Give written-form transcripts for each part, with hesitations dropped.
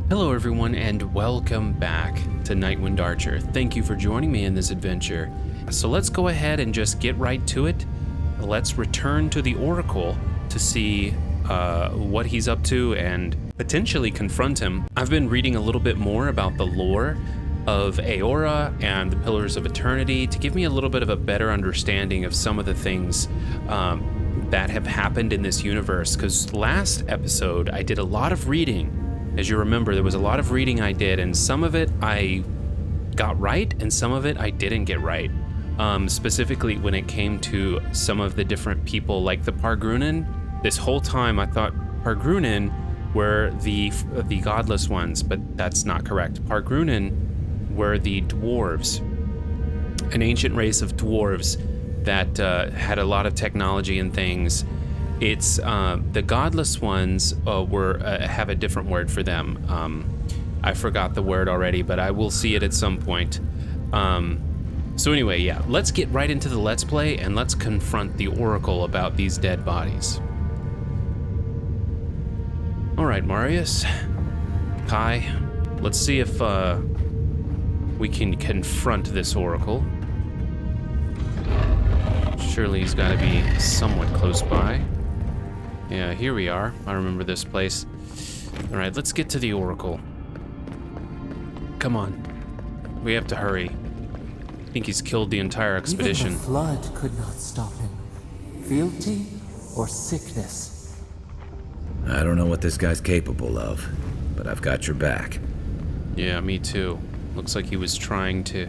Hello everyone and welcome back to Nightwind Archer. Thank you for joining me in this adventure. So let's go ahead and just get right to it. Let's return to the Oracle to see what he's up to and potentially confront him. I've been reading a little bit more about the lore of Aora and the Pillars of Eternity to give me a little bit of a better understanding of some of the things that have happened in this universe, because last episode I did a lot of reading. As you remember, there was a lot of reading I did, and some of it I got right, and some of it I didn't get right. Specifically when it came to some of the different people, like the Pargrunen. This whole time I thought Pargrunen were the godless ones, but that's not correct. Pargrunen were the Dwarves, an ancient race of Dwarves that had a lot of technology and things. It's the godless ones have a different word for them. I forgot the word already, but I will see it at some point. So anyway, yeah, let's get right into the Let's Play and let's confront the Oracle about these dead bodies. All right, Marius, Kai, let's see if we can confront this Oracle. Surely he's got to be somewhat close by. Yeah, here we are. I remember this place. All right, let's get to the Oracle. Come on. We have to hurry. I think he's killed the entire expedition. Even the flood could not stop him. Fealty or sickness? I don't know what this guy's capable of, but I've got your back. Yeah, me too. Looks like he was trying to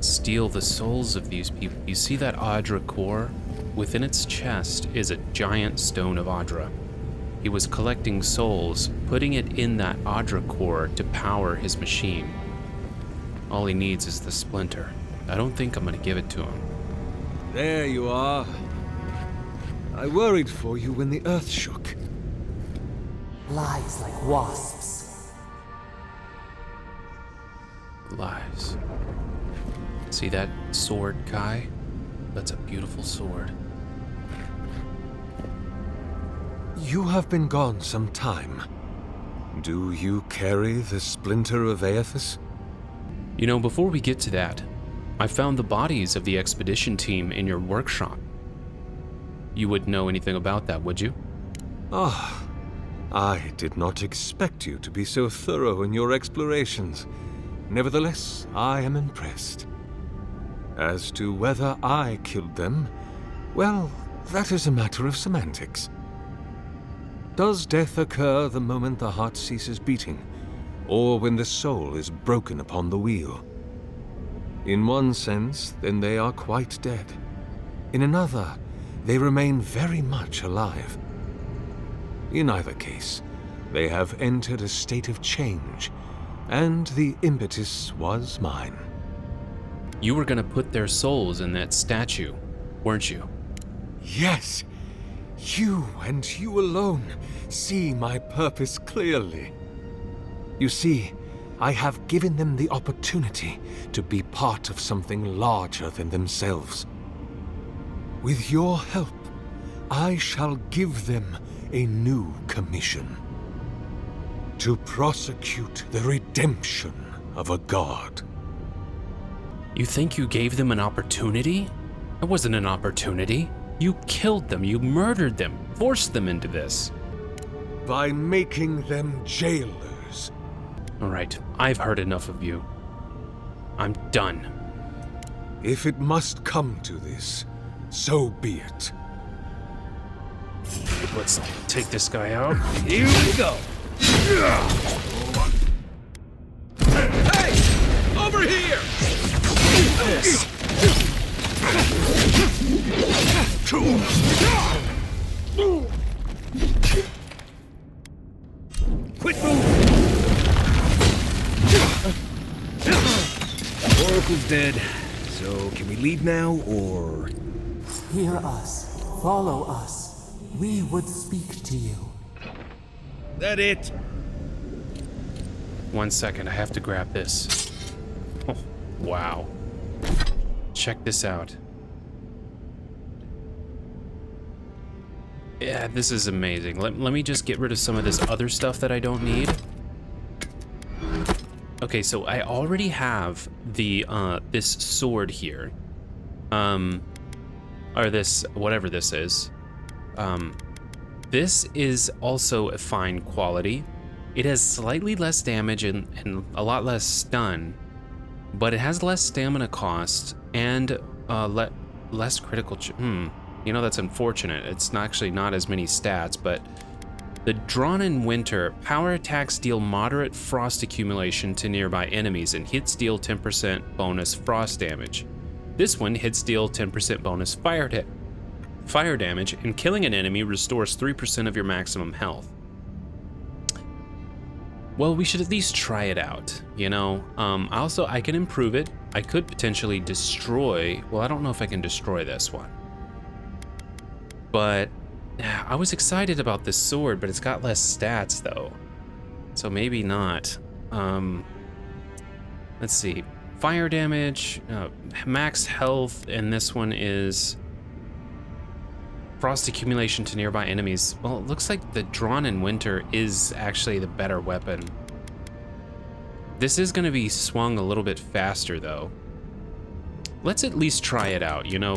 steal the souls of these people. You see that Adra core? Within its chest is a giant stone of Adra. He was collecting souls, putting it in that Adra core to power his machine. All he needs is the splinter. I don't think I'm gonna give it to him. There you are. I worried for you when the earth shook. Lies like wasps. Lies. See that sword, Kai? That's a beautiful sword. You have been gone some time. Do you carry the splinter of Aethys? You know, before we get to that, I found the bodies of the expedition team in your workshop. You wouldn't know anything about that, would you? Ah, I did not expect you to be so thorough in your explorations. Nevertheless, I am impressed. As to whether I killed them, well, that is a matter of semantics. Does death occur the moment the heart ceases beating, or when the soul is broken upon the wheel? In one sense, then they are quite dead. In another, they remain very much alive. In either case, they have entered a state of change, and the impetus was mine. You were gonna put their souls in that statue, weren't you? Yes, you and you alone see my purpose clearly. You see, I have given them the opportunity to be part of something larger than themselves. With your help, I shall give them a new commission. To prosecute the redemption of a god. You think you gave them an opportunity? It wasn't an opportunity. You killed them, you murdered them, forced them into this. By making them jailers. All right, I've heard enough of you. I'm done. If it must come to this, so be it. Let's take this guy out. Here we go. Hey! Over here! This. Quit moving! Oracle's dead, so can we leave now, or...? Hear us. Follow us. We would speak to you. That it? 1 second, I have to grab this. Oh, wow. Check this out. Yeah, this is amazing. Let me just get rid of some of this other stuff that I don't need. Okay, so I already have the this sword here. Or this, whatever this is. This is also a fine quality. It has slightly less damage and a lot less stun, but it has less stamina cost and less critical. You know, that's unfortunate. It's actually not as many stats, but the Drawn in Winter power attacks deal moderate frost accumulation to nearby enemies and hits deal 10% bonus frost damage. This one hits deal 10% bonus fire damage, and killing an enemy restores 3% of your maximum health. Well, we should at least try it out, you know? Also, I can improve it. I could potentially destroy... Well, I don't know if I can destroy this one. But I was excited about this sword, but it's got less stats, though. So maybe not. Let's see. Fire damage, max health, and this one is... frost accumulation to nearby enemies. Well, it looks like the Drawn in Winter is actually the better weapon. This is going to be swung a little bit faster, though. Let's at least try it out, you know?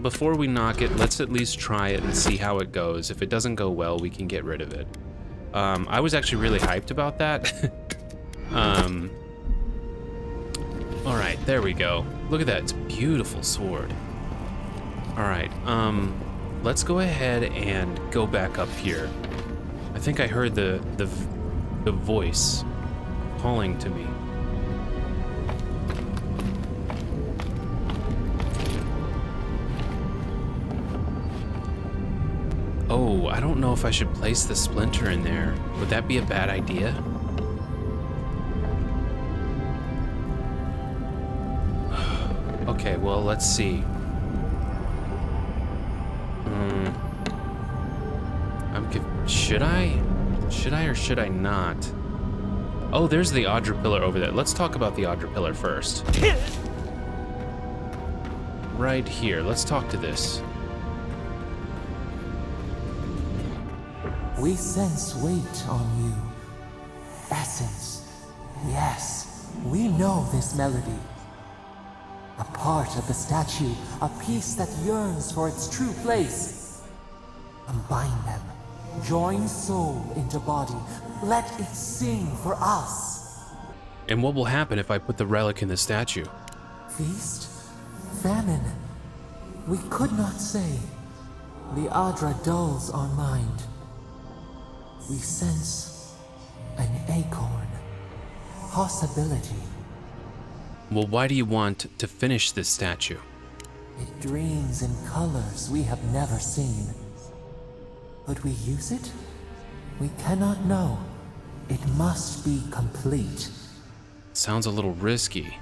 Before we knock it, let's at least try it and see how it goes. If it doesn't go well, we can get rid of it. I was actually really hyped about that. All right, there we go. Look at that, it's a beautiful sword. All right, let's go ahead and go back up here. I think I heard the voice calling to me. Oh, I don't know if I should place the splinter in there. Would that be a bad idea? Okay, well, let's see. Should I or should I not? Oh, there's the Audra pillar over there. Let's talk about the Audra pillar first. Right here. Let's talk to this. We sense weight on you. Essence. Yes, we know this melody. A part of the statue, a piece that yearns for its true place. Combine them. Join soul into body. Let it sing for us. And what will happen if I put the relic in the statue? Feast? Famine? We could not say. The Audra dulls our mind. We sense an acorn. Possibility. Well, why do you want to finish this statue? It dreams in colors we have never seen. Would we use it? We cannot know. It must be complete. Sounds a little risky.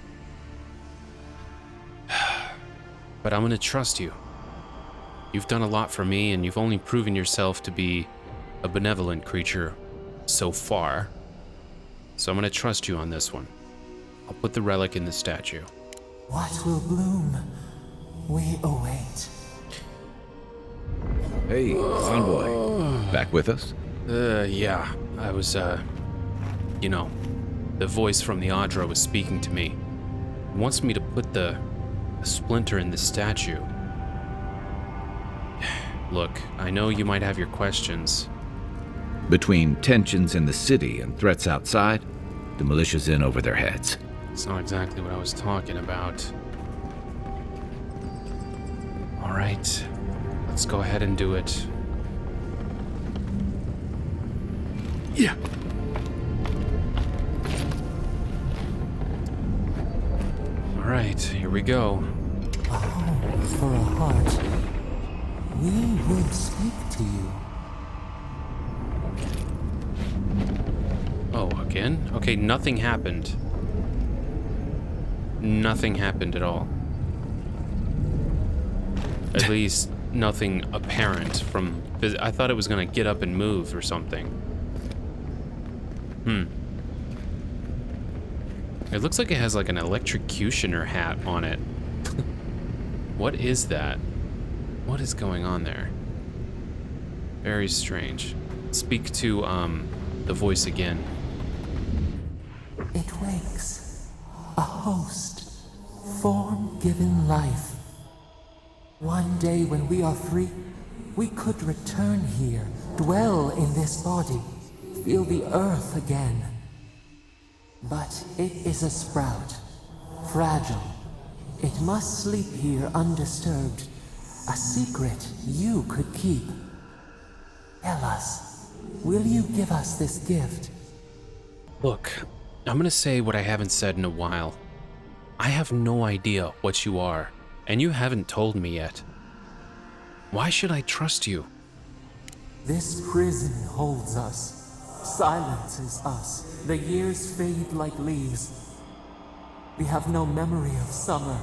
But I'm gonna trust you. You've done a lot for me, and you've only proven yourself to be a benevolent creature so far. So I'm gonna trust you on this one. I'll put the relic in the statue. What will bloom? We await. Hey, Envoy. Back with us? Yeah. I was, you know, the voice from the Audra was speaking to me. It wants me to put the splinter in the statue. Look, I know you might have your questions. Between tensions in the city and threats outside, the militia's in over their heads. It's not exactly what I was talking about. All right, let's go ahead and do it. Yeah. All right, here we go. A home for a heart. We would speak to you. Oh, again? Okay, nothing happened. Nothing happened at all. At least nothing apparent from... I thought it was gonna get up and move or something. It looks like it has like an electrocutioner hat on it. What is that? What is going on there? Very strange. Speak to, the voice again. It wakes. A host. Form given life. One day when we are free, we could return here, dwell in this body, feel the earth again. But it is a sprout. Fragile. It must sleep here undisturbed. A secret you could keep. Tell us, will you give us this gift? Look, I'm gonna say what I haven't said in a while. I have no idea what you are, and you haven't told me yet. Why should I trust you? This prison holds us. Silences us. The years fade like leaves. We have no memory of summer,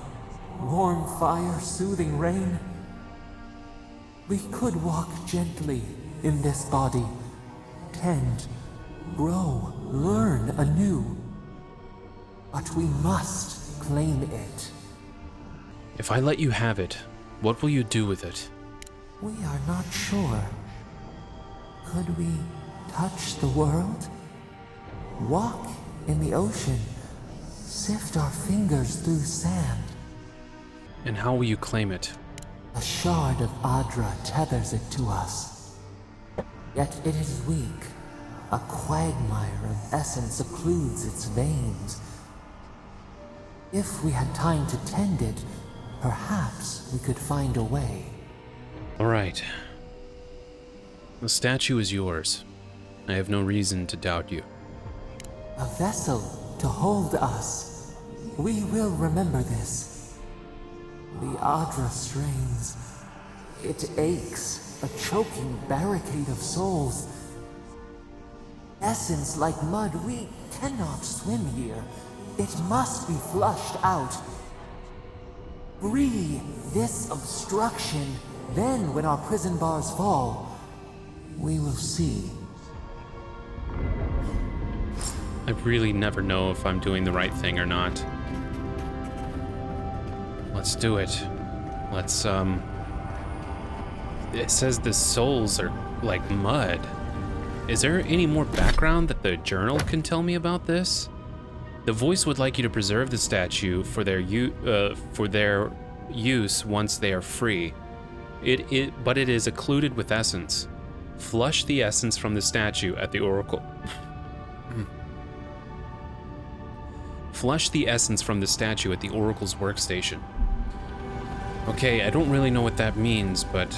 warm fire, soothing rain. We could walk gently in this body, tend, grow, learn anew. But we must claim it. If I let you have it, what will you do with it? We are not sure. Could we touch the world? Walk in the ocean? Sift our fingers through sand? And how will you claim it? A shard of Adra tethers it to us. Yet it is weak. A quagmire of essence occludes its veins. If we had time to tend it, perhaps we could find a way. All right. The statue is yours. I have no reason to doubt you. A vessel to hold us. We will remember this. The Adra strains. It aches, a choking barricade of souls. Essence like mud, we cannot swim here. It must be flushed out. Free this obstruction, then when our prison bars fall, we will see. I really never know if I'm doing the right thing or not. Let's do it. Let's, It says the souls are like mud. Is there any more background that the journal can tell me about this? The voice would like you to preserve the statue for their use once they are free. But it is occluded with essence. Flush the essence from the statue at the Oracle. Flush the essence from the statue at the Oracle's workstation. Okay, I don't really know what that means, but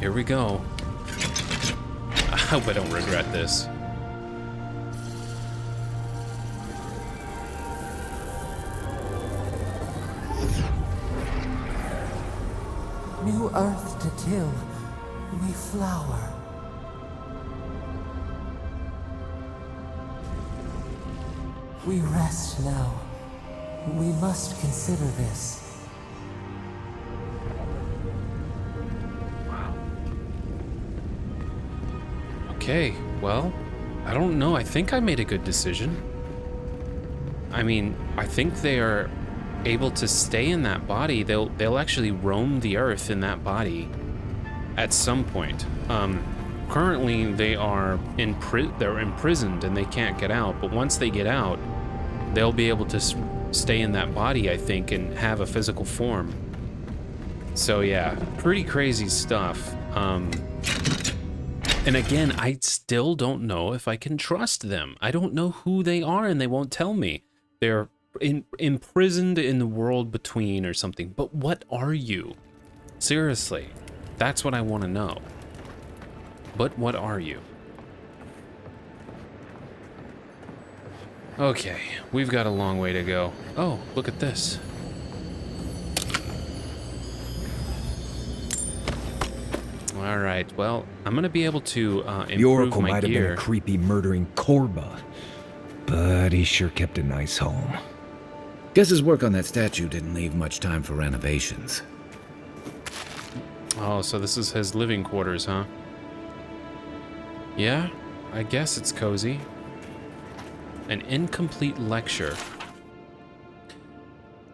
here we go. I hope I don't regret this. New earth to till, we flower. We rest now. We must consider this. Okay, well, I don't know. I think I made a good decision. I mean, I think they are able to stay in that body. They'll actually roam the earth in that body at some point. Currently they are they're imprisoned and they can't get out, but once they get out, they'll be able to stay in that body, I think, and have a physical form. So yeah, pretty crazy stuff. And again, I still don't know if I can trust them. I don't know who they are and they won't tell me. They're imprisoned in the world between or something. But what are you? Seriously, that's what I want to know. But what are you? Okay, we've got a long way to go. Oh, look at this. All right, well, I'm gonna be able to improve The Oracle my might have been gear. a creepy, murdering Korba, but he sure kept a nice home. Guess his work on that statue didn't leave much time for renovations. Oh, so this is his living quarters, huh? Yeah, I guess it's cozy. An incomplete lecture.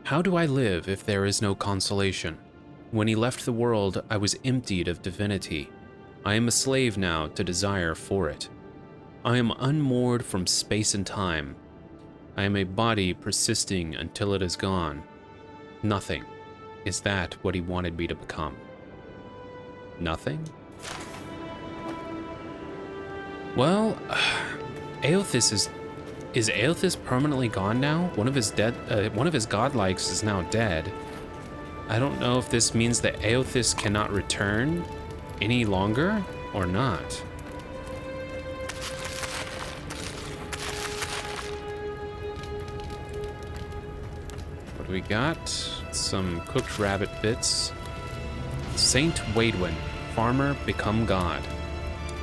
How do I live if there is no consolation? When he left the world, I was emptied of divinity. I am a slave now to desire for it. I am unmoored from space and time. I am a body persisting until it is gone. Nothing. Is that what he wanted me to become? Nothing? Well, Aothis is Aothis permanently gone now? One of his godlikes is now dead. I don't know if this means that Aothis cannot return any longer or not. What do we got? Some cooked rabbit bits. Saint Waidwen, farmer become god.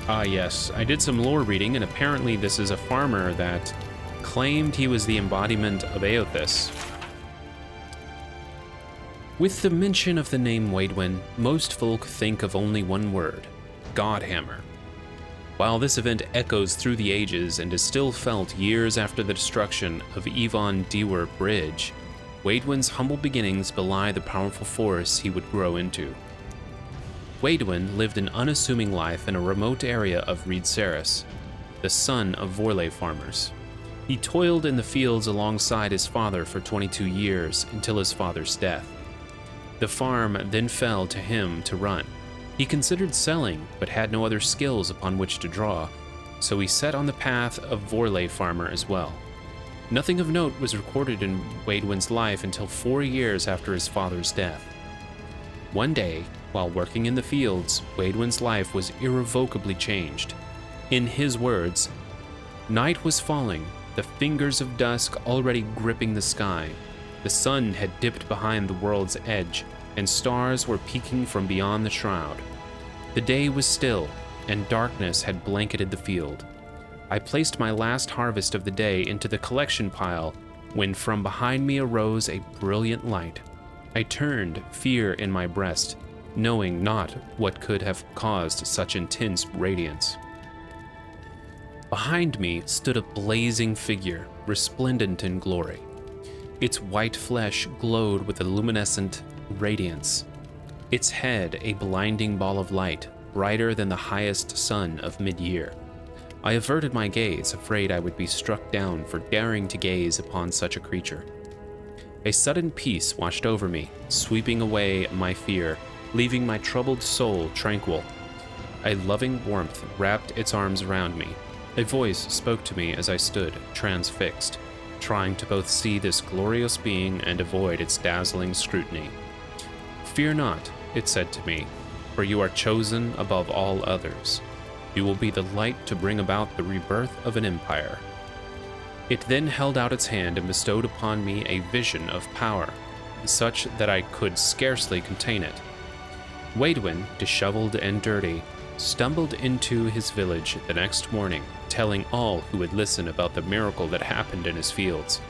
Ah yes, I did some lore reading, and apparently this is a farmer that claimed he was the embodiment of Aothis. With the mention of the name Waidwen, most folk think of only one word, Godhammer. While this event echoes through the ages and is still felt years after the destruction of Yvonne Dewar Bridge, Waidwen's humble beginnings belie the powerful force he would grow into. Waidwen lived an unassuming life in a remote area of Reed Saris, the son of Vorley farmers. He toiled in the fields alongside his father for 22 years until his father's death. The farm then fell to him to run. He considered selling, but had no other skills upon which to draw, so he set on the path of Vorley farmer as well. Nothing of note was recorded in Waidwen's life until 4 years after his father's death. One day, while working in the fields, Waidwen's life was irrevocably changed. In his words, "Night was falling, the fingers of dusk already gripping the sky. The sun had dipped behind the world's edge, and stars were peeking from beyond the shroud. The day was still, and darkness had blanketed the field. I placed my last harvest of the day into the collection pile when from behind me arose a brilliant light. I turned, fear in my breast, knowing not what could have caused such intense radiance. Behind me stood a blazing figure, resplendent in glory. Its white flesh glowed with a luminescent radiance. Its head a blinding ball of light, brighter than the highest sun of mid-year. I averted my gaze, afraid I would be struck down for daring to gaze upon such a creature. A sudden peace washed over me, sweeping away my fear, leaving my troubled soul tranquil. A loving warmth wrapped its arms around me. A voice spoke to me as I stood, transfixed, trying to both see this glorious being and avoid its dazzling scrutiny. "Fear not," it said to me, "for you are chosen above all others. You will be the light to bring about the rebirth of an empire." It then held out its hand and bestowed upon me a vision of power, such that I could scarcely contain it. Waidwen, disheveled and dirty, stumbled into his village the next morning, telling all who would listen about the miracle that happened in his fields.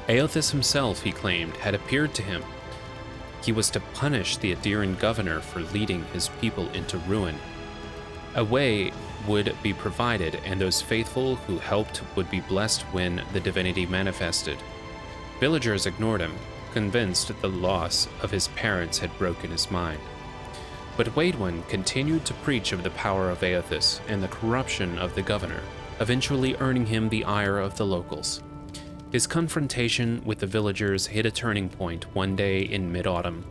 Aothis himself, he claimed, had appeared to him. He was to punish the Adiran governor for leading his people into ruin. A way would be provided, and those faithful who helped would be blessed when the divinity manifested. Villagers ignored him, convinced that the loss of his parents had broken his mind. But Waidwen continued to preach of the power of Aothis and the corruption of the governor, eventually earning him the ire of the locals. His confrontation with the villagers hit a turning point one day in mid-autumn.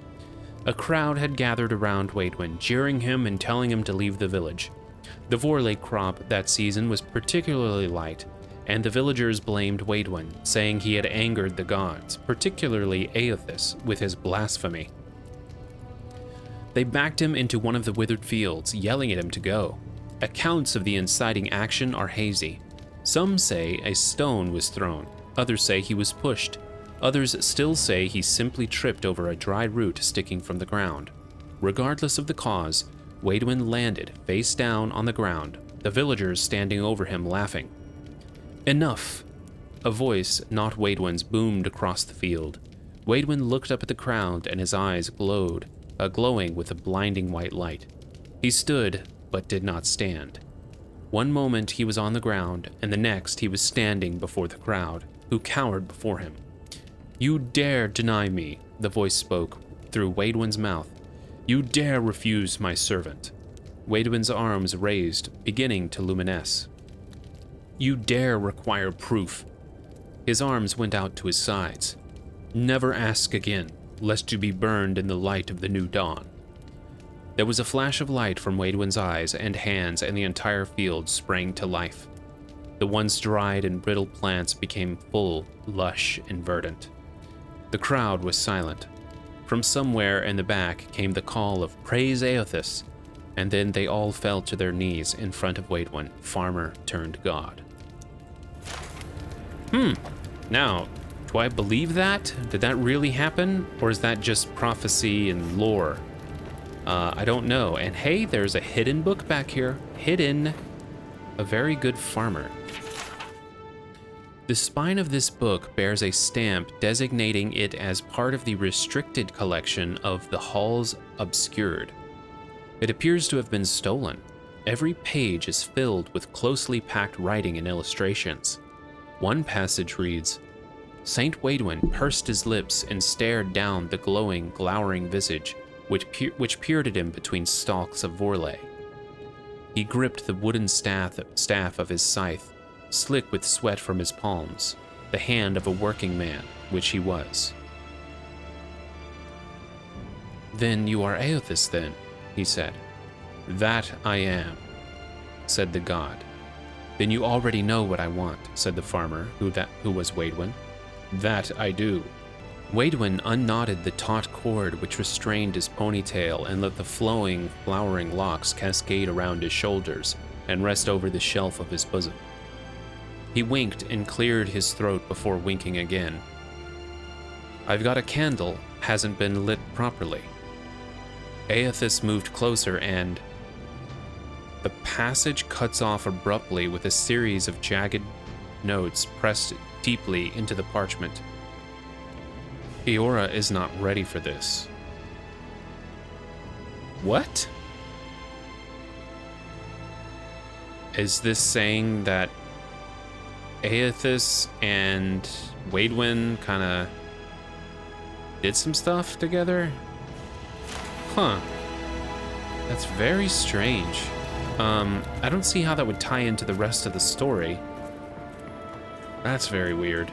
A crowd had gathered around Waidwen, jeering him and telling him to leave the village. The Vorley crop that season was particularly light, and the villagers blamed Waidwen, saying he had angered the gods, particularly Aothis, with his blasphemy. They backed him into one of the withered fields, yelling at him to go. Accounts of the inciting action are hazy. Some say a stone was thrown, others say he was pushed, others still say he simply tripped over a dry root sticking from the ground. Regardless of the cause, Waidwen landed face down on the ground, the villagers standing over him laughing. "Enough!" A voice, not Waidwen's, boomed across the field. Waidwen looked up at the crowd and his eyes glowed, glowing with a blinding white light. He stood, but did not stand. One moment he was on the ground, and the next he was standing before the crowd, who cowered before him. "You dare deny me," the voice spoke through Waidwen's mouth. You dare refuse my servant. Waidwin's arms raised, beginning to luminesce. You dare require proof. His arms went out to his sides. Never ask again, lest you be burned in the light of the new dawn. There was a flash of light from Waidwin's eyes and hands, and the entire field sprang to life. The once dried and brittle plants became full, lush, and verdant. The crowd was silent. From somewhere in the back came the call of "Praise Aothis," and then they all fell to their knees in front of Waidwin, farmer turned god. Now, do I believe that? Did that really happen? Or is that just prophecy and lore? I don't know. And hey, there's a hidden book back here. Hidden. A very good farmer. The spine of this book bears a stamp designating it as part of the restricted collection of the Halls Obscured. It appears to have been stolen. Every page is filled with closely packed writing and illustrations. One passage reads, Saint Waidwin pursed his lips and stared down the glowing, glowering visage which peered at him between stalks of vorlay. He gripped the wooden staff of his scythe, slick with sweat from his palms, the hand of a working man, which he was. Then you are Aothis, then, he said. That I am, said the god. Then you already know what I want, said the farmer, who was Waidwin. That I do. Waidwin unknotted the taut cord which restrained his ponytail and let the flowing, flowering locks cascade around his shoulders and rest over the shelf of his bosom. He winked and cleared his throat before winking again. I've got a candle, hasn't been lit properly. Aothis moved closer and... The passage cuts off abruptly with a series of jagged notes pressed deeply into the parchment. Eora is not ready for this. What? Is this saying that Aothis and Waidwin kind of did some stuff together? Huh. That's very strange. I don't see how that would tie into the rest of the story. That's very weird.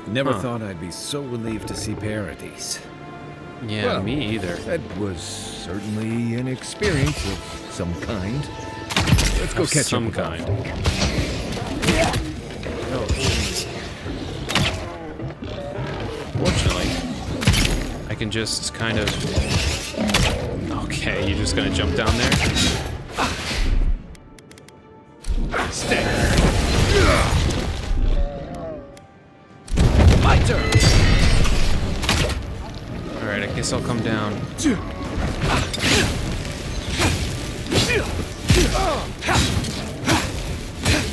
Never thought I'd be so relieved to see Paradise. Yeah, Well, me either. That was certainly an experience of some kind. Let's go Of catch some up with kind. Fortunately, I can just kind of... Okay, you're just gonna jump down there? Stay. My turn. Alright, I guess I'll come down.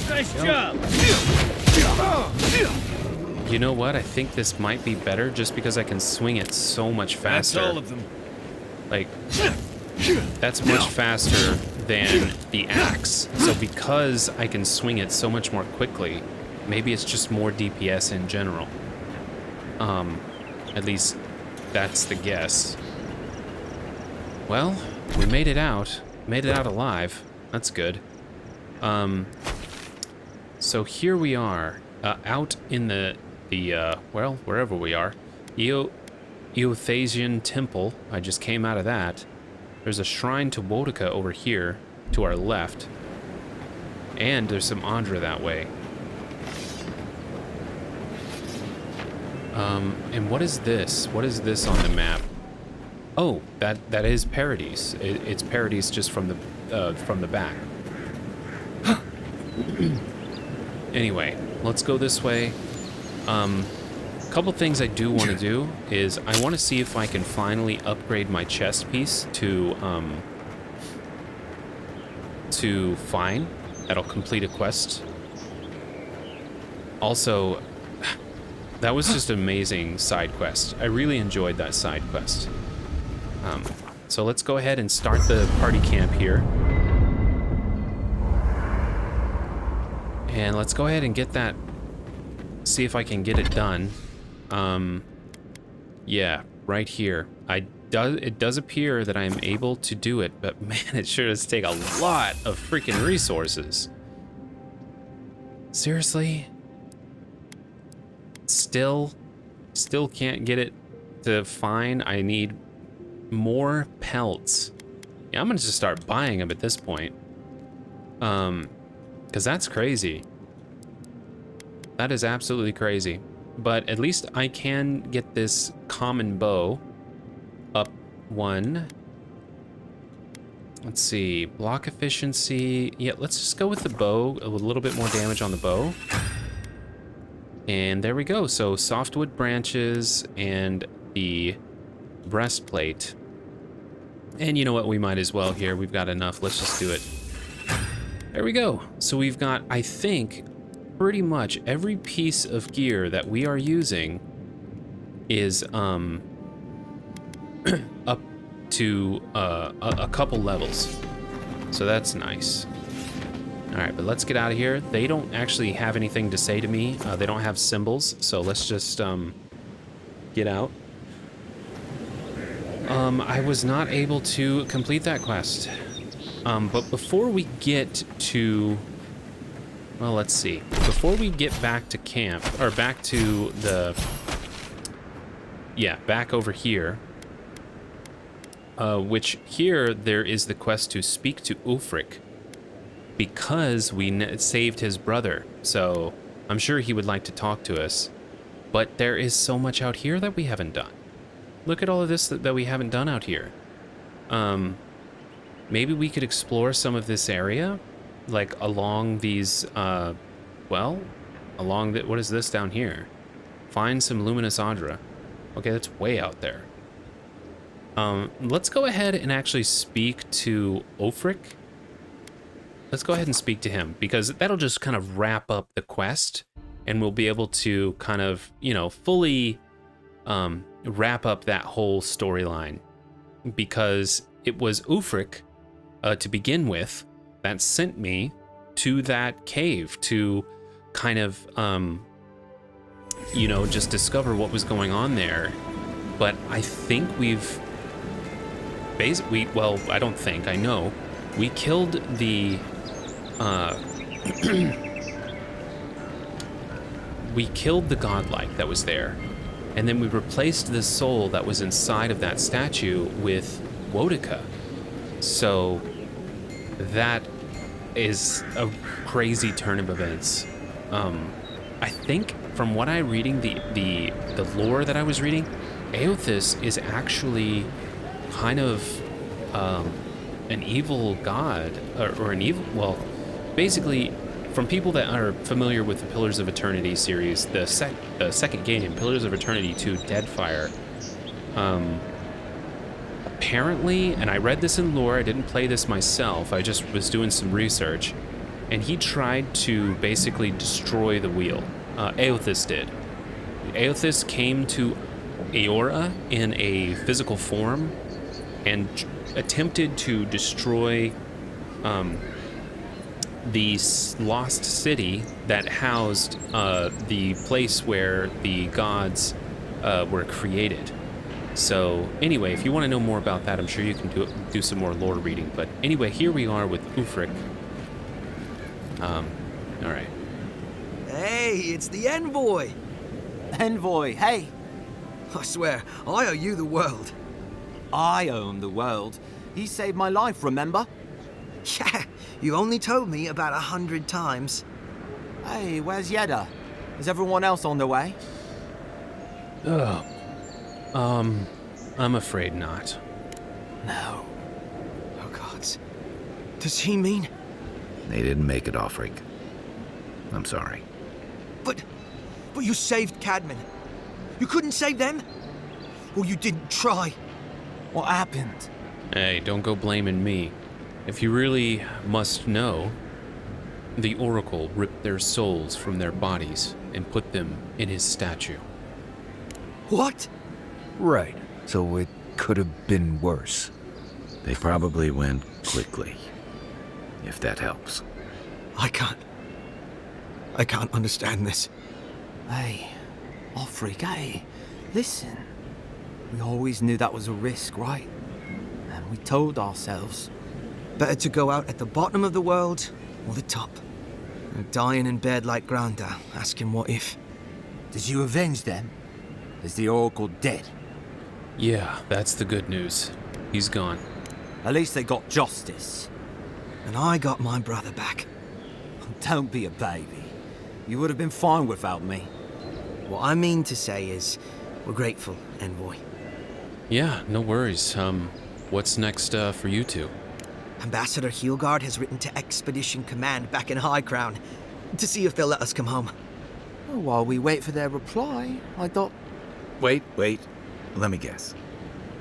Nice job. You know what? I think this might be better just because I can swing it so much faster. That's all of them. Like, that's much faster than the axe. So because I can swing it so much more quickly, maybe it's just more DPS in general. At least that's the guess. Well, we made it out. Made it out alive. That's good. So here we are, out in well, wherever we are. Eothasian Temple. I just came out of that. There's a shrine to Wotica over here, to our left. And there's some Andra that way. And what is this? What is this on the map? Oh, that is Paradise. It's Paradise just from the back. Anyway, let's go this way. Couple things I do want to do is I want to see if I can finally upgrade my chest piece to fine. That'll complete a quest. Also, that was just an amazing side quest. I really enjoyed that side quest. So let's go ahead and start the party camp here. And let's go ahead and get that, see if I can get it done. Yeah, right here. I does appear that I am able to do it, but man, it sure does take a lot of freaking resources. Seriously? Still can't get it to fine. I need more pelts. Yeah, I'm gonna just start buying them at this point. Because that's crazy. That is absolutely crazy. But at least I can get this common bow up 1. Let's see, block efficiency. Yeah, let's just go with the bow, a little bit more damage on the bow. And there we go. So softwood branches and the breastplate. And you know what, we might as well here. We've got enough, let's just do it. There we go. So we've got, I think, pretty much every piece of gear that we are using is up to a couple levels. So that's nice. All right, but let's get out of here. They don't actually have anything to say to me. They don't have symbols, so let's just get out. I was not able to complete that quest. But before we get to... Well, let's see. Before we get back to camp, or back to the... Yeah, back over here. Which here, there is the quest to speak to Ulfric. Because we saved his brother. So, I'm sure he would like to talk to us. But there is so much out here that we haven't done. Look at all of this that we haven't done out here. Maybe we could explore some of this area, like along these, well, along the, what is this down here? Find some luminous Adra. Okay, that's way out there. Let's go ahead and actually speak to Ulfric. Let's go ahead and speak to him, because that'll just kind of wrap up the quest, and we'll be able to kind of, you know, fully wrap up that whole storyline, because it was Ulfric, to begin with, that sent me to that cave to kind of, you know, just discover what was going on there. But I think we've basically, well, I don't think, I know, we killed the, we killed the godlike that was there. And then we replaced the soul that was inside of that statue with Wodica. So that is a crazy turn of events. I think from what I'm reading, the lore that I was reading, Eothas is actually kind of an evil god, or an evil, well, basically, from people that are familiar with the Pillars of Eternity series, the second game, Pillars of Eternity 2 Deadfire, apparently, and I read this in lore, I didn't play this myself, I just was doing some research, and he tried to basically destroy the wheel. Eothas did. Eothas came to Eora in a physical form and attempted to destroy the lost city that housed the place where the gods were created. So anyway, if you want to know more about that, I'm sure you can do some more lore reading. But anyway, here we are with Ulfric. All right. Hey, it's the envoy. Envoy, hey. I swear, I owe you the world. I own the world. He saved my life, remember? Yeah, you only told me about 100 times. Hey, where's Yeda? Is everyone else on their way? I'm afraid not. No. Oh, gods. Does he mean... They didn't make it, Ulfric. I'm sorry. But you saved Cadman. You couldn't save them? Or you didn't try? What happened? Hey, don't go blaming me. If you really must know, the Oracle ripped their souls from their bodies and put them in his statue. What? Right. So it could have been worse. They probably went quickly, if that helps. I can't understand this. Hey, Ulfric, hey, listen. We always knew that was a risk, right? And we told ourselves. Better to go out at the bottom of the world or the top. And dying in bed like Granda, asking what if. Did you avenge them? Is the Oracle dead? Yeah, that's the good news. He's gone. At least they got justice. And I got my brother back. Don't be a baby. You would have been fine without me. What I mean to say is, we're grateful, Envoy. Yeah, no worries. What's next for you two? Ambassador Heelgard has written to Expedition Command back in High Crown to see if they'll let us come home. Well, while we wait for their reply, I thought... Wait. Let me guess.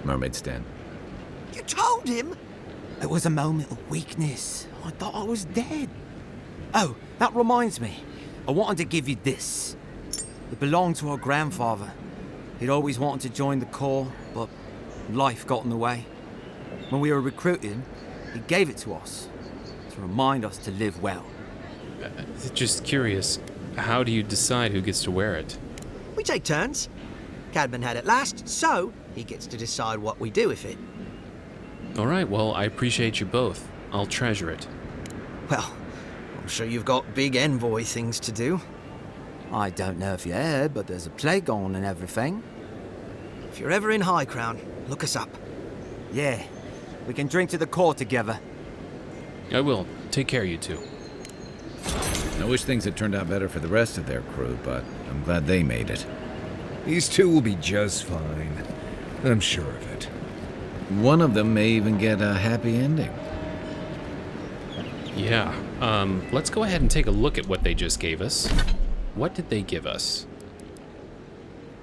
Mermaid's Den. You told him? It was a moment of weakness. I thought I was dead. Oh, that reminds me. I wanted to give you this. It belonged to our grandfather. He'd always wanted to join the Corps, but life got in the way. When we were recruited, he gave it to us to remind us to live well. Just curious, how do you decide who gets to wear it? We take turns. Cadman had it last, so he gets to decide what we do with it. All right, well, I appreciate you both. I'll treasure it. Well, I'm sure you've got big Envoy things to do. I don't know if you heard, but there's a plague on and everything. If you're ever in High Crown, look us up. Yeah, we can drink to the Corps together. I will. Take care, you two. I wish things had turned out better for the rest of their crew, but I'm glad they made it. These two will be just fine. I'm sure of it. One of them may even get a happy ending. Yeah, let's go ahead and take a look at what they just gave us. What did they give us?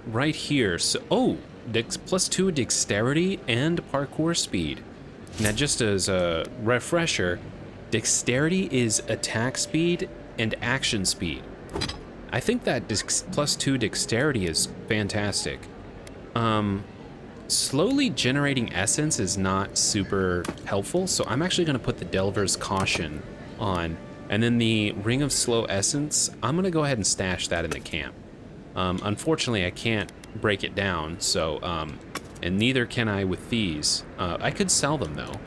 Right here, so, +2 dexterity and parkour speed. Now, just as a refresher, dexterity is attack speed and action speed. I think that +2 dexterity is fantastic. Slowly generating essence is not super helpful, so I'm actually going to put the Delver's Caution on. And then the Ring of Slow Essence, I'm going to go ahead and stash that in the camp. Unfortunately, I can't break it down, so, and neither can I with these. I could sell them, though.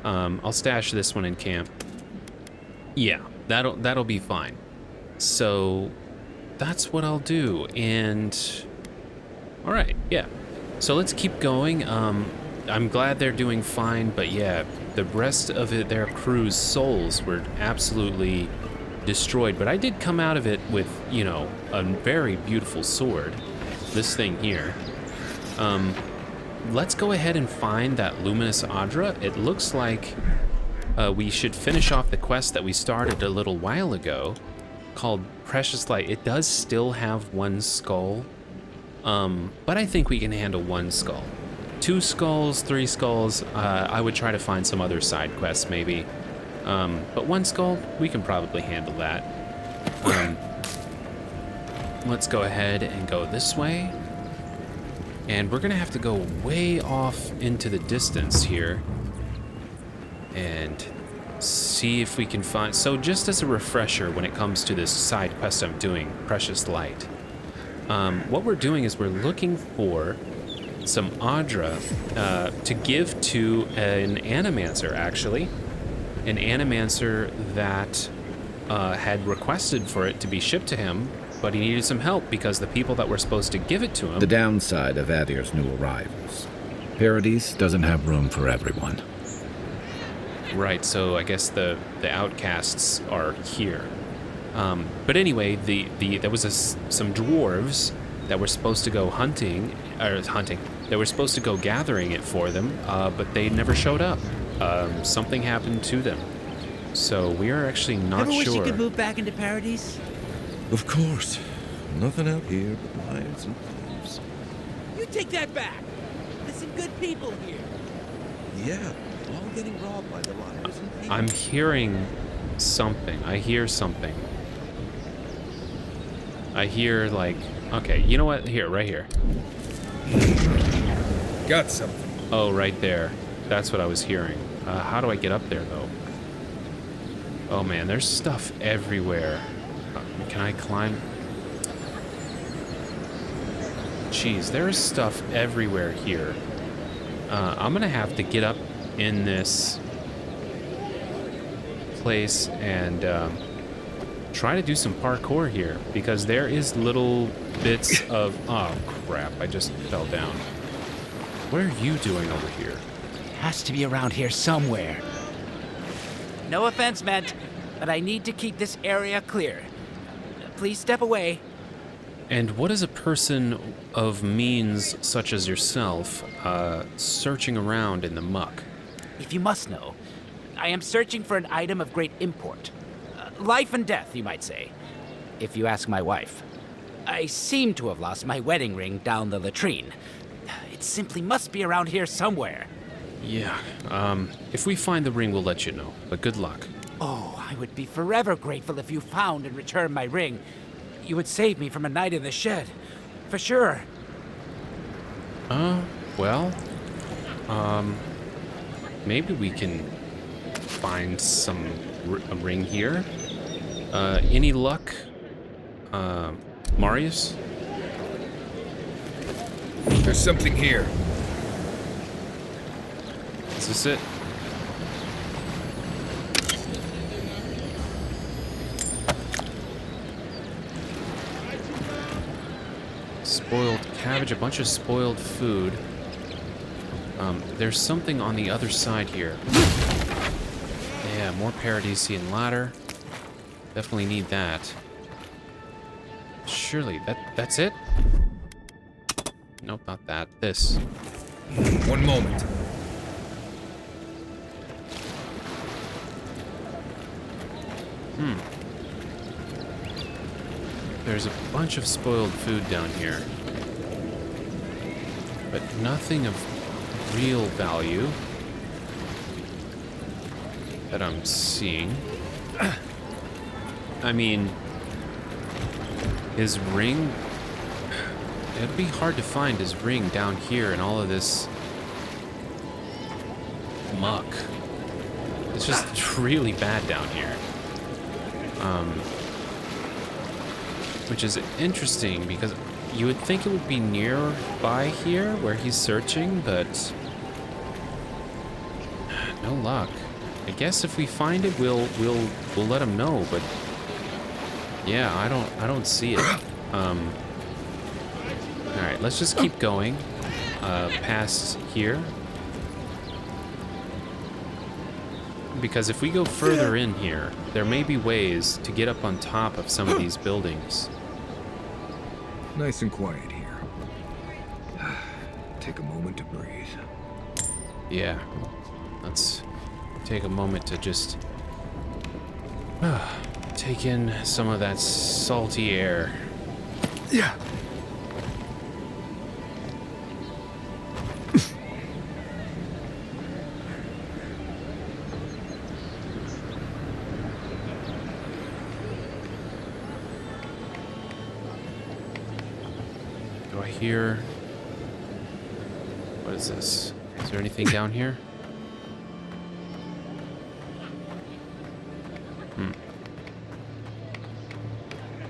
I'll stash this one in camp. Yeah, that'll be fine. So, that's what I'll do, and... Alright, yeah. So let's keep going. I'm glad they're doing fine, but yeah, the rest of their crew's souls were absolutely destroyed. But I did come out of it with, you know, a very beautiful sword. This thing here. Let's go ahead and find that Luminous Adra. It looks like we should finish off the quest that we started a little while ago called Precious Light. It does still have one skull. But I think we can handle one skull. 2 skulls, 3 skulls, I would try to find some other side quests maybe. But 1 skull, we can probably handle that. Let's go ahead and go this way. And we're gonna have to go way off into the distance here. And see if we can find... So just as a refresher when it comes to this side quest I'm doing, Precious Light. What we're doing is we're looking for some Adra to give to an Animancer, actually. An Animancer that had requested for it to be shipped to him, but he needed some help because the people that were supposed to give it to him... The downside of Adir's new arrivals. Paradise doesn't have room for everyone. Right, so I guess the outcasts are here. But anyway, there was some dwarves that were supposed to go hunting. They were supposed to go gathering it for them, but they never showed up. Something happened to them. So we are actually not Ever sure. wish you could move back into Paradise? Of course. Nothing out here but lions and thieves. You take that back. There's some good people here. Yeah, all getting robbed by the liars and thieves. I'm hearing something. I hear something. I hear, like... Okay, you know what? Here, right here. Got something. Oh, right there. That's what I was hearing. How do I get up there, though? Oh, man, there's stuff everywhere. Can I climb? geez, there's stuff everywhere here. I'm gonna have to get up in this place and try to do some parkour here, because there is little bits of... Oh, crap, I just fell down. What are you doing over here? Has to be around here somewhere. No offense meant, but I need to keep this area clear. Please step away. And what is a person of means such as yourself searching around in the muck? If you must know, I am searching for an item of great import. Life and death, you might say, if you ask my wife. I seem to have lost my wedding ring down the latrine. It simply must be around here somewhere. Yeah, if we find the ring, we'll let you know, but good luck. Oh, I would be forever grateful if you found and returned my ring. You would save me from a night in the shed, for sure. Well, maybe we can find a ring here. Any luck, Marius? There's something here. Is this it? Spoiled cabbage, a bunch of spoiled food. There's something on the other side here. Yeah, more Paradisian ladder. Definitely need that. Surely, that's it? Nope, not that. This. One moment. There's a bunch of spoiled food down here, but nothing of real value that I'm seeing. I mean, his ring, it'd be hard to find his ring down here in all of this muck. It's just really bad down here. Which is interesting, because you would think it would be nearby here where he's searching, but no luck. I guess if we find it, we'll let him know, but yeah, I don't see it. All right, let's just keep going past here, because if we go further in here, there may be ways to get up on top of some of these buildings. Nice and quiet here. Take a moment to breathe. Yeah, let's take a moment to just take in some of that salty air. Yeah. Do I hear... What is this? Is there anything down here?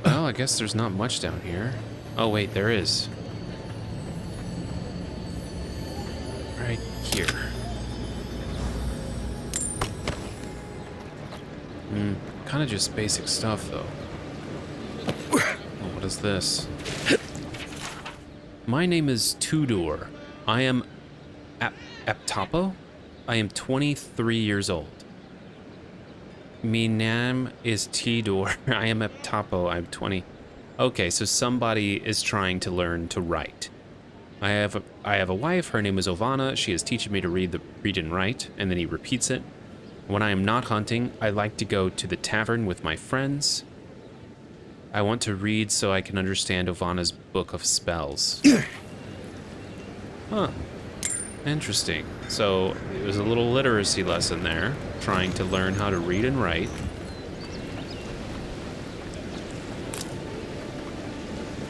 Well, I guess there's not much down here. Oh wait, there is. Right here. Kind of just basic stuff, though. Oh, what is this? My name is Tudor. I am Aptapo. I am 23 years old. Me name is Tudor. I am Aptapo. I'm 20. Okay, so somebody is trying to learn to write. I have a wife. Her name is Ovana. She is teaching me to read and write, and then he repeats it. When I am not hunting, I like to go to the tavern with my friends. I want to read so I can understand Ovana's book of spells. Huh. Interesting. So it was a little literacy lesson there, trying to learn how to read and write.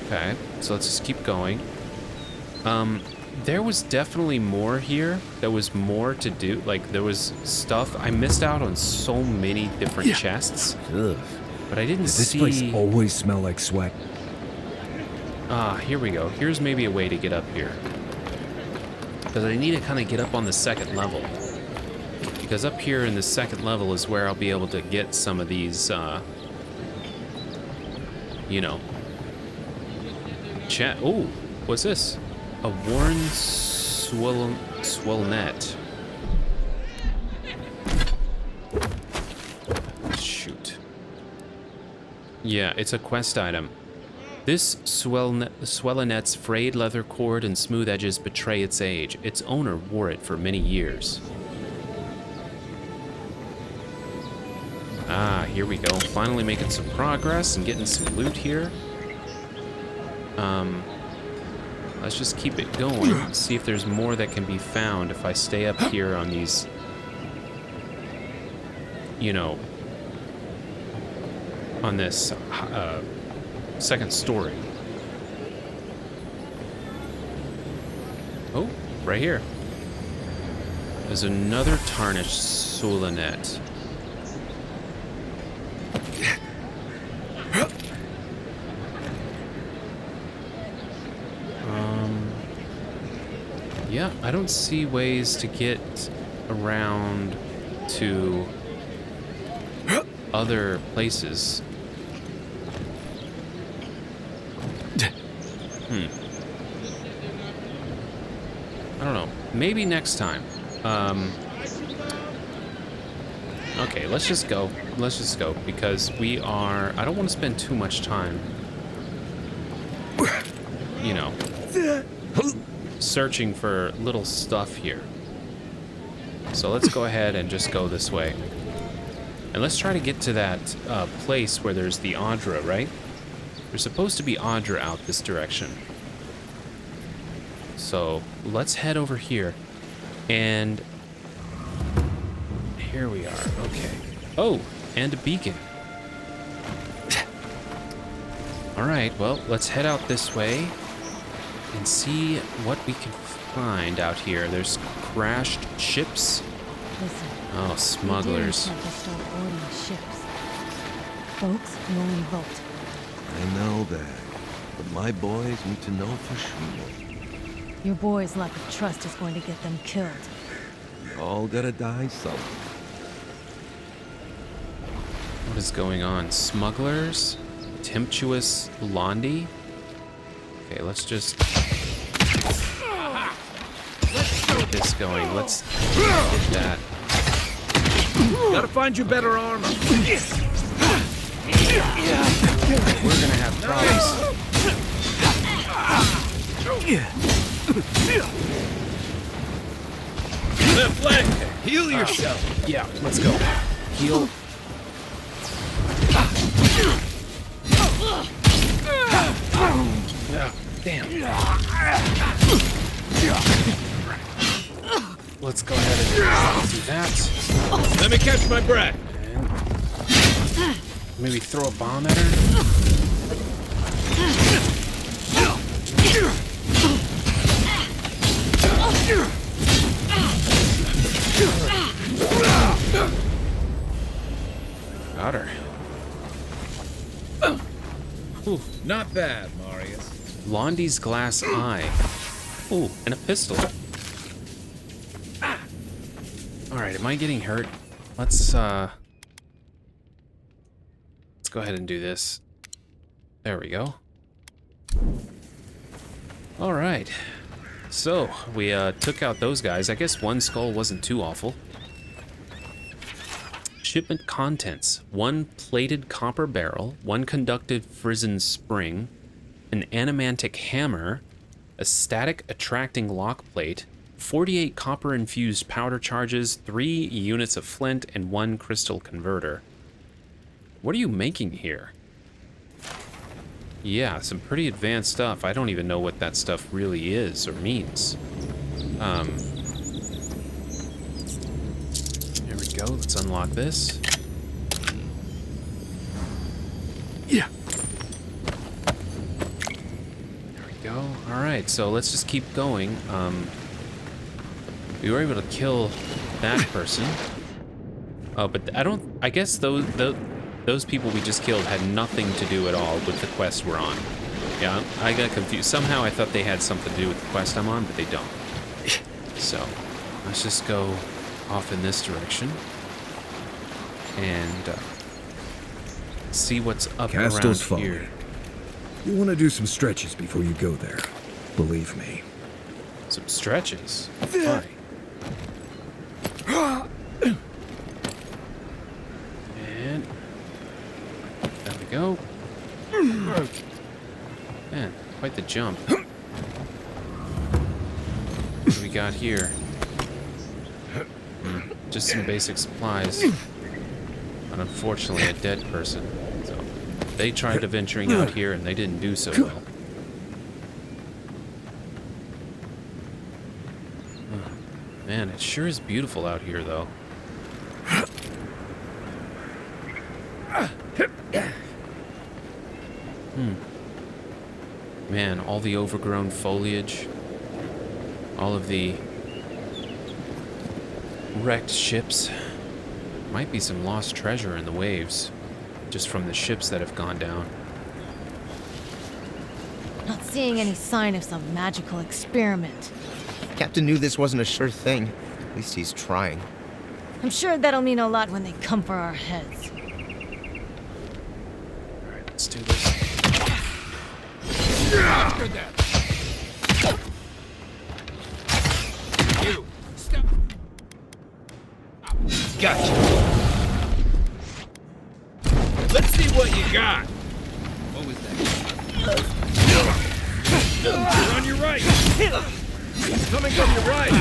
Okay, so let's just keep going. There was definitely more here. There was more to do. Like, there was stuff. I missed out on so many different chests. Ugh. But I didn't Does this see... place always smell like sweat? Ah, here we go. Here's maybe a way to get up here. Because I need to kind of get up on the second level. Because up here in the second level is where I'll be able to get some of these, you know. Oh, what's this? A worn swellnet. Shoot. Yeah, it's a quest item. This swellenet's frayed leather cord and smooth edges betray its age. Its owner wore it for many years. Ah, here we go. Finally making some progress and getting some loot here. Let's just keep it going. See if there's more that can be found if I stay up here on these, you know, on this second story. Oh, right here. There's another tarnished swellenet. Yeah, I don't see ways to get around to other places. I don't know. Maybe next time. Okay, let's just go. Let's just go because we are... I don't want to spend too much time, you know, searching for little stuff here. So let's go ahead and just go this way. And let's try to get to that place where there's the Audra, right? There's supposed to be Audra out this direction. So let's head over here. And here we are. Okay. Oh, and a beacon. All right, well, let's head out this way and see what we can find out here. There's crashed ships. Listen, oh, smugglers. Have to start boarding ships. Folks can only vote. I know that, but my boys need to know for sure. Your boys' lack of trust is going to get them killed. We all gotta die somewhere. What is going on? Smugglers? Tempestuous Londi? Okay, let's just get this going. Let's get that. Gotta find you better armor. We're gonna have problems. Left leg, heal yourself. Yeah, let's go. Heal. Yeah, damn. Let's go ahead and do that. Let me catch my breath. And maybe throw a bomb at her. Got her. Ooh. Not bad, Marius. Londi's glass eye. Ooh, and a pistol. Alright, am I getting hurt? Let's go ahead and do this. There we go. Alright. So, we took out those guys. I guess one skull wasn't too awful. Shipment contents: 1 plated copper barrel, 1 conductive frizzen spring, an animantic hammer, a static attracting lock plate, 48 copper infused powder charges, 3 units of flint, and 1 crystal converter. What are you making here? Yeah, some pretty advanced stuff. I don't even know what that stuff really is or means. There we go. Let's unlock this. Yeah. There we go. All right, so let's just keep going. We were able to kill that person. Oh, but I guess those people we just killed had nothing to do at all with the quest we're on. Yeah, I got confused. Somehow I thought they had something to do with the quest I'm on, but they don't. So, let's just go off in this direction. And see what's up Castle's around falling. here. You want to do some stretches before you go there. Believe me. Some stretches. Why? And there we go. Man, quite the jump. What do we got here? Just some basic supplies. But unfortunately, a dead person. So they tried to venturing out here and they didn't do so well. Man, it sure is beautiful out here, though. Man, all the overgrown foliage, all of the wrecked ships. Might be some lost treasure in the waves, just from the ships that have gone down. Not seeing any sign of some magical experiment. Captain knew this wasn't a sure thing. At least he's trying. I'm sure that'll mean a lot when they come for our heads. Alright, let's do this. After that. You. Stop. Gotcha. Let's see what you got. What was that? You're on your right. He's coming from your right.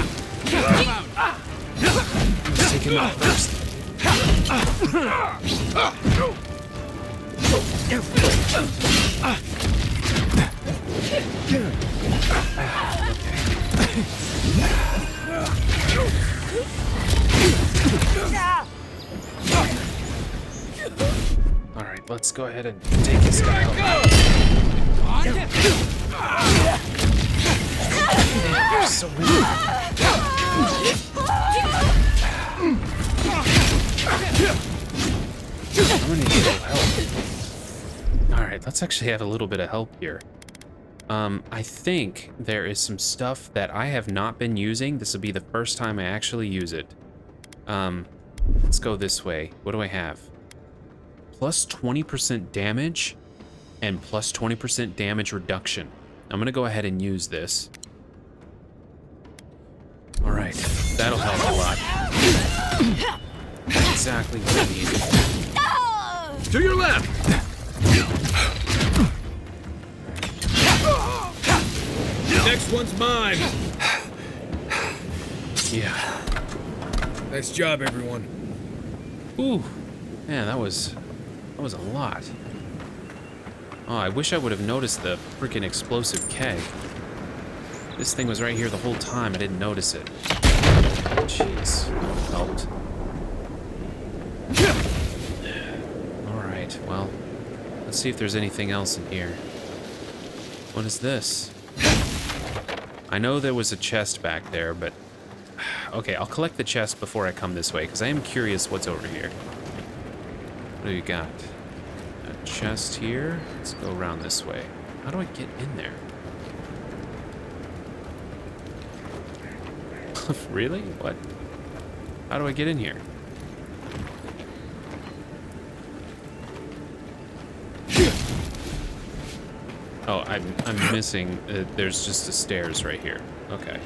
Let's take him out first. Alright, let's go ahead and take this guy out. There's so many. I'm gonna need a little help. Alright, let's actually have a little bit of help here. I think there is some stuff that I have not been using. This will be the first time I actually use it. Let's go this way. What do I have? Plus 20% damage and plus 20% damage reduction. I'm gonna go ahead and use this. Alright, that'll help a lot. Exactly what I need. To your left. Next one's mine. Yeah. Nice job, everyone. Ooh, man, that was a lot. Oh, I wish I would have noticed the freaking explosive keg. This thing was right here the whole time. I didn't notice it. Jeez, helped. All right, well, let's see if there's anything else in here. What is this? I know there was a chest back there, but okay, I'll collect the chest before I come this way, because I am curious what's over here. What do you got? A chest here. Let's go around this way. How do I get in there? Really? What? How do I get in here? Oh, I'm missing. There's just the stairs right here. Okay.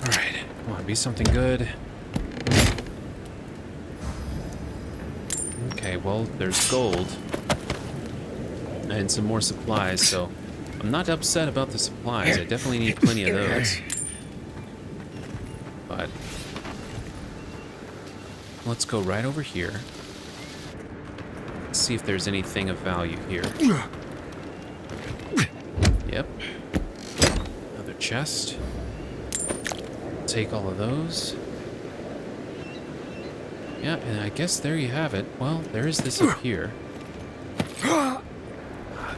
All right. Come on, be something good. Okay, well, there's gold and some more supplies, so I'm not upset about the supplies. I definitely need plenty of those. But let's go right over here. Let's see if there's anything of value here. Yep. Another chest. Take all of those. Yeah, and I guess there you have it. Well, there is this up here.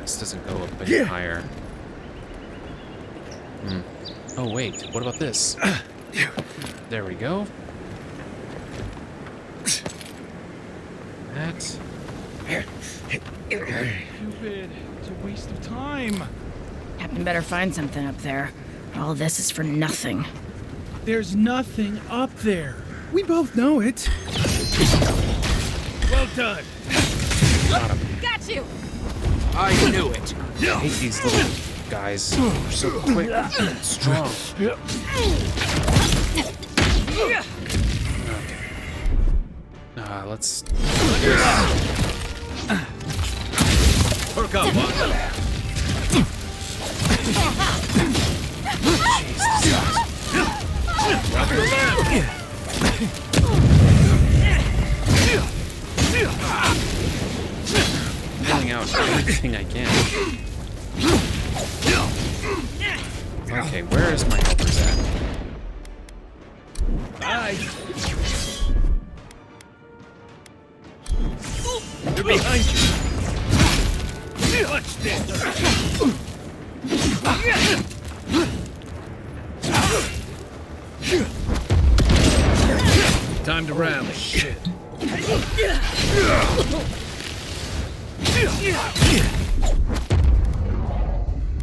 This doesn't go up any higher. Oh, wait. What about this? There we go. That. Stupid. It's a waste of time. Captain better find something up there. All this is for nothing. There's nothing up there. We both know it. Well done. Got you! I knew it. I hate these little guys. They're so quick and strong. Okay. Let's... Perk up, Pulling out everything I can. Okay, where is my helpers at? Bye. They're behind you. Watch this. time to rally. Shit.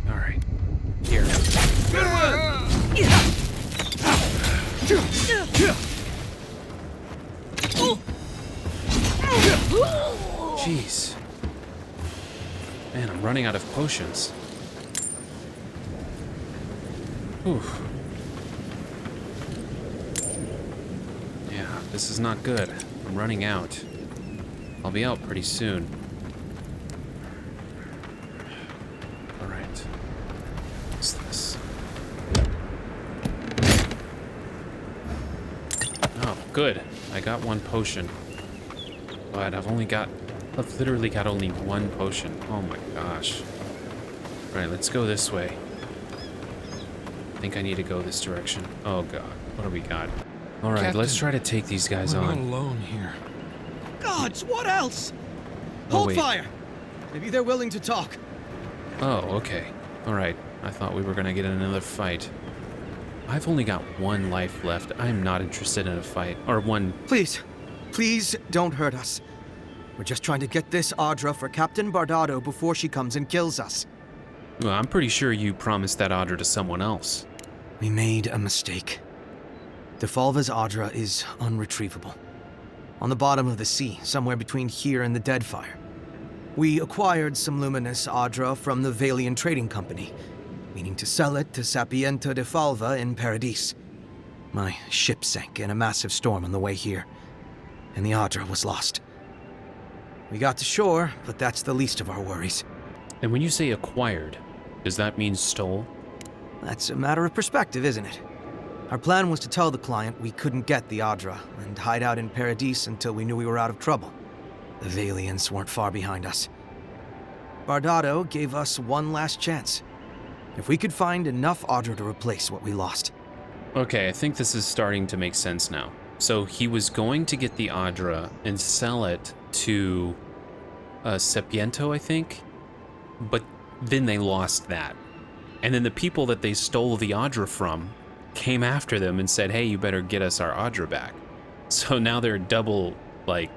All right, here. Jeez. Man, I'm running out of potions. Whew. Yeah, this is not good. I'm running out. I'll be out pretty soon. All right. What's this? Oh, good. I got one potion. But I've literally got only one potion. Oh my gosh. All right, let's go this way. I think I need to go this direction. Oh god, what do we got? All right, let's try to take these guys we're on. not alone here. Gods, what else? Oh, Hold wait. fire. Maybe they're willing to talk. Oh, okay. All right. I thought we were gonna get in another fight. I've only got one life left. I'm not interested in a fight. Or one... Please don't hurt us. We're just trying to get this Audra for Captain Bardado before she comes and kills us. Well, I'm pretty sure you promised that Audra to someone else. We made a mistake. Defalva's Audra is unretrievable. On the bottom of the sea, somewhere between here and the Deadfire. We acquired some luminous Audra from the Valian Trading Company, meaning to sell it to Sapienta Defalva in Paradis. My ship sank in a massive storm on the way here, and the Audra was lost. We got to shore, but that's the least of our worries. And when you say acquired, does that mean stole? That's a matter of perspective, isn't it? Our plan was to tell the client we couldn't get the Audra and hide out in Paradis until we knew we were out of trouble. The Valians weren't far behind us. Bardado gave us one last chance. If we could find enough Audra to replace what we lost. Okay, I think this is starting to make sense now. So he was going to get the Audra and sell it to Sapiento, I think, but then they lost that. And then the people that they stole the Audra from came after them and said, hey, you better get us our Audra back. So now they're double, like,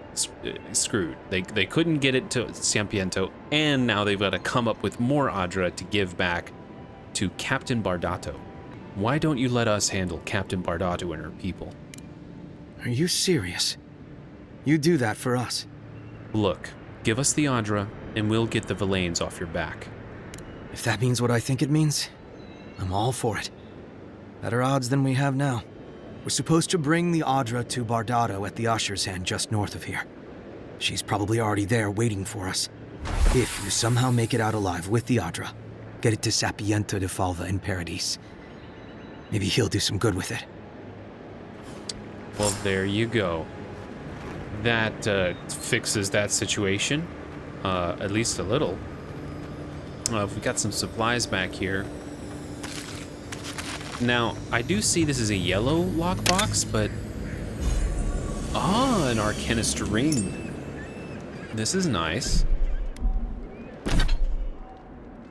screwed. They couldn't get it to Sapiento, and now they've got to come up with more Audra to give back to Captain Bardato. Why don't you let us handle Captain Bardato and her people? Are you serious? You do that for us? Look, give us the Audra, and we'll get the Villains off your back. If that means what I think it means, I'm all for it. Better odds than we have now. We're supposed to bring the Audra to Bardado at the Usher's Hand just north of here. She's probably already there waiting for us. If you somehow make it out alive with the Audra, get it to Sapienta Defalva in Paradis. Maybe he'll do some good with it. Well, there you go. That fixes that situation, at least a little. We got some supplies back here. Now, I do see this is a yellow lockbox, but... Ah, an Arcanist ring. This is nice.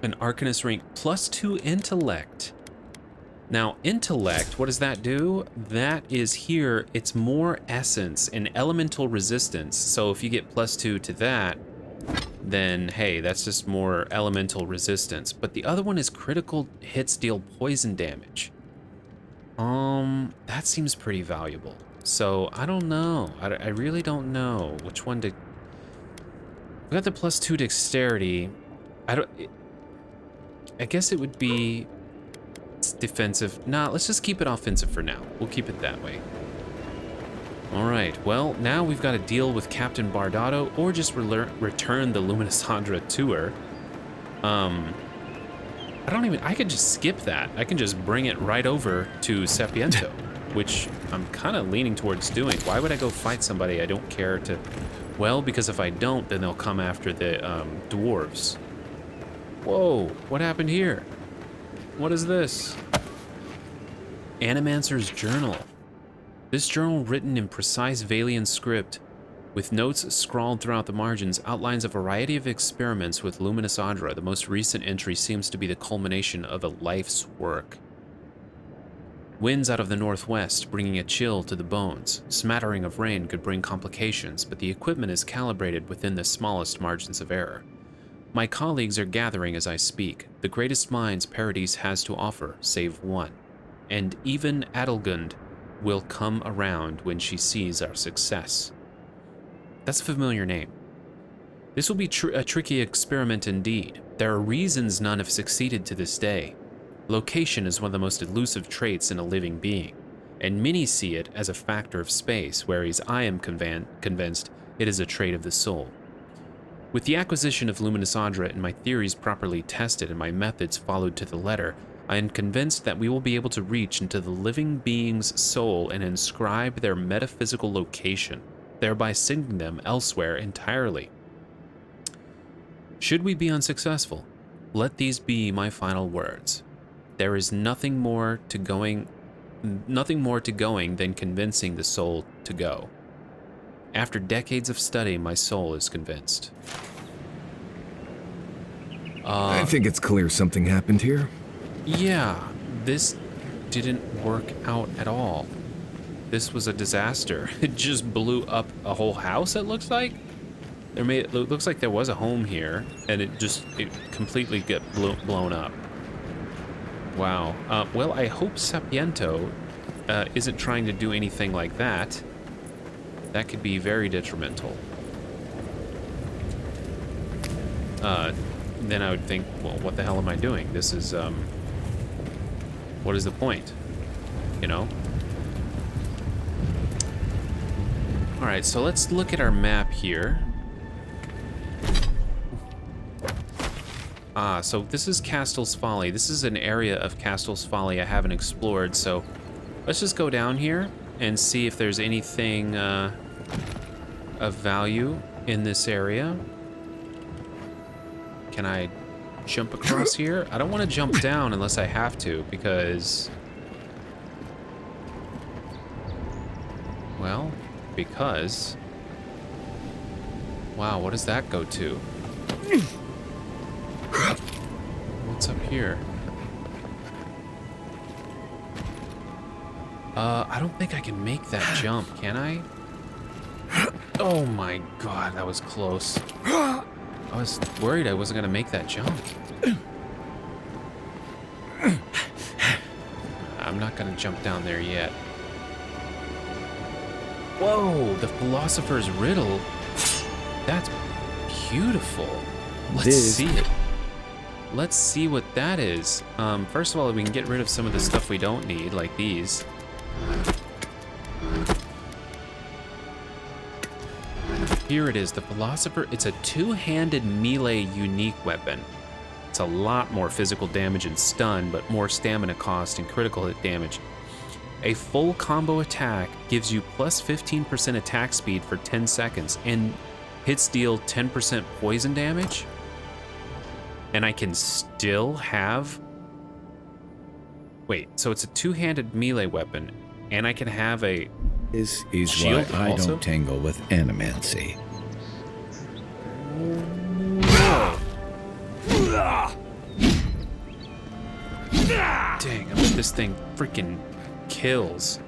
An Arcanist ring, +2 intellect. Now, intellect, what does that do? That is here, it's more essence and elemental resistance. So if you get +2 to that, then hey, that's just more elemental resistance. But the other one is critical hits deal poison damage. That seems pretty valuable. So I don't know. I really don't know which one to. We got the +2 dexterity. I guess it would be defensive. Nah, let's just keep it offensive for now. We'll keep it that way. All right, well, now we've got to deal with Captain Bardotto or just return the Luminous Andra to her. I could just skip that. I can just bring it right over to Sapiento, which I'm kind of leaning towards doing. Why would I go fight somebody I don't care to? Well, because if I don't, then they'll come after the dwarves. Whoa, what happened here? What is this? Animancer's Journal. This journal, written in precise Valian script, with notes scrawled throughout the margins, outlines a variety of experiments with Luminous Andra. The most recent entry seems to be the culmination of a life's work. Winds out of the northwest, bringing a chill to the bones. Smattering of rain could bring complications, but the equipment is calibrated within the smallest margins of error. My colleagues are gathering as I speak, the greatest minds Paradise has to offer, save one. And even Adelgund will come around when she sees our success. That's a familiar name. This will be a tricky experiment indeed. There are reasons none have succeeded to this day. Location is one of the most elusive traits in a living being, and many see it as a factor of space, whereas I am convinced it is a trait of the soul. With the acquisition of Luminous Andra and my theories properly tested and my methods followed to the letter, I am convinced that we will be able to reach into the living being's soul and inscribe their metaphysical location, thereby sending them elsewhere entirely. Should we be unsuccessful, let these be my final words. There is nothing more to going than convincing the soul to go. After decades of study, my soul is convinced. I think it's clear something happened here. Yeah, this didn't work out at all. This was a disaster. It just blew up a whole house, it looks like. It looks like there was a home here, and it completely got blown up. Wow. Well, I hope Sapiento isn't trying to do anything like that. That could be very detrimental. Then I would think, well, what the hell am I doing? This is, what is the point? You know? All right, so let's look at our map here. So this is Castel's Folly. This is an area of Castel's Folly I haven't explored, so let's just go down here and see if there's anything of value in this area. Can I jump across here? I don't want to jump down unless I have to, because... Well, because... Wow, what does that go to? What's up here? I don't think I can make that jump, can I? Oh my god, that was close. I was worried I wasn't gonna make that jump. I'm not gonna jump down there yet. Whoa, the Philosopher's Riddle. That's beautiful. Let's see it. Let's see what that is. First of all, we can get rid of some of the stuff we don't need, like these. Here it is, the Philosopher. It's a two-handed melee unique weapon. It's a lot more physical damage and stun, but more stamina cost and critical hit damage. A full combo attack gives you plus 15% attack speed for 10 seconds, and hits deal 10% poison damage. And I can still have... Wait, so it's a two-handed melee weapon, and I can have a This is shield why I also? don't tangle with animancy. Whoa. Dang, I bet this thing freaking kills.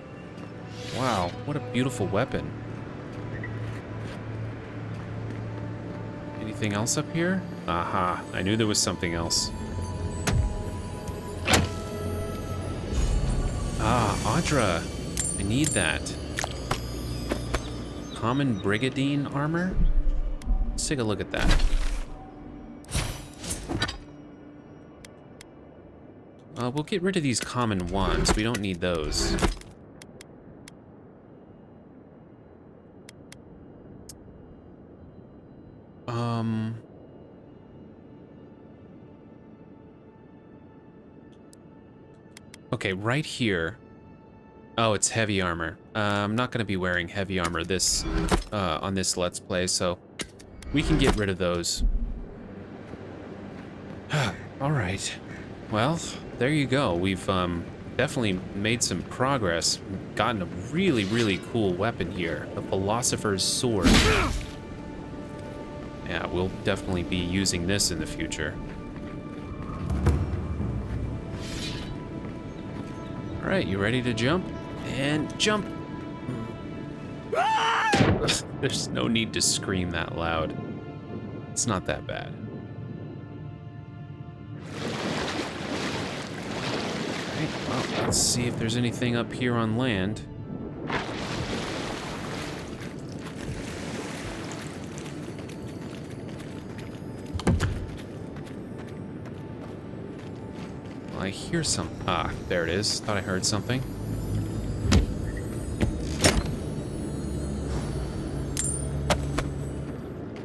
Wow, what a beautiful weapon. anything else up here? Aha, I knew there was something else. Ah, Audra. I need that. Common Brigandine armor? Let's take a look at that. We'll get rid of these common ones. We don't need those. Okay, right here. Oh, it's heavy armor. I'm not gonna be wearing heavy armor this on this Let's Play, so we can get rid of those. All right. Well, there you go. We've definitely made some progress. Gotten a really, really cool weapon here. The Philosopher's Sword. Yeah, we'll definitely be using this in the future. All right, you ready to jump? And jump. There's no need to scream that loud. It's not that bad. Alright, well, let's see if there's anything up here on land. Well, I hear some. Ah, there it is. Thought I heard something.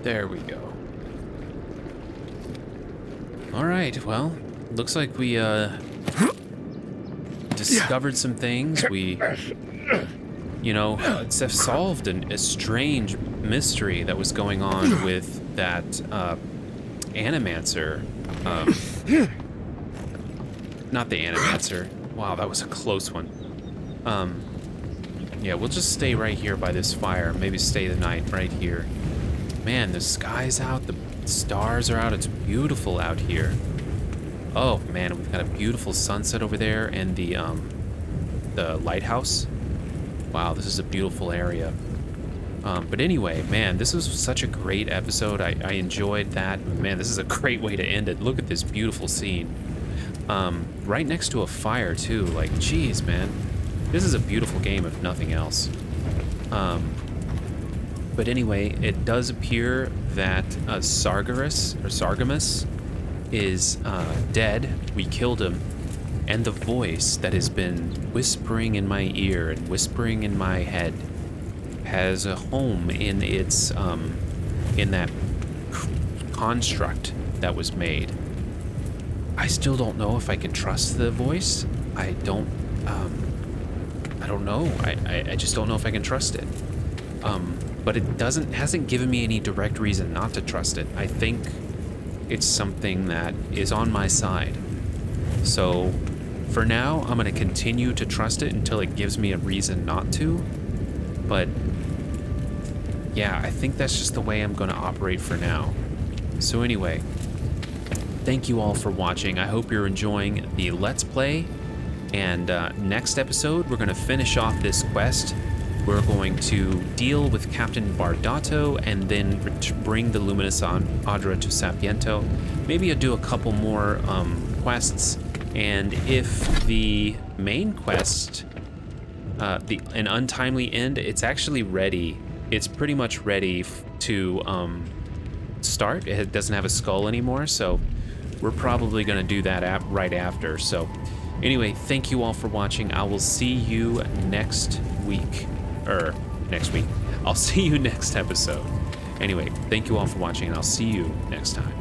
There we go. All right, well, looks like we discovered some things. We, you know, it's solved a strange mystery that was going on with that Animancer. Not the Animancer. Wow, that was a close one. Yeah, we'll just stay right here by this fire. Maybe stay the night right here. Man, the sky's out, the stars are out, it's beautiful out here. Oh man, we've got a beautiful sunset over there and the lighthouse. Wow, this is a beautiful area. But anyway, man, this was such a great episode. I enjoyed that. Man, this is a great way to end it. Look at this beautiful scene. Right next to a fire too, like, geez, man. This is a beautiful game if nothing else. But anyway, it does appear that Sargeras is dead. We killed him. And the voice that has been whispering in my ear and whispering in my head has a home in its, in that construct that was made. I still don't know if I can trust the voice. I don't know. I just don't know if I can trust it. But it hasn't given me any direct reason not to trust it. I think it's something that is on my side. So for now, I'm gonna continue to trust it until it gives me a reason not to. But yeah, I think that's just the way I'm gonna operate for now. So anyway, thank you all for watching. I hope you're enjoying the Let's Play. And next episode, we're gonna finish off this quest. We're going to deal with Captain Bardato and then bring the Luminous Audra to Sapiento. Maybe I'll do a couple more quests. And if the main quest, an untimely end, it's actually ready. It's pretty much ready to start. It doesn't have a skull anymore, so we're probably gonna do that right after. So anyway, thank you all for watching. I will see you next week. I'll see you next episode. Anyway, thank you all for watching, and I'll see you next time.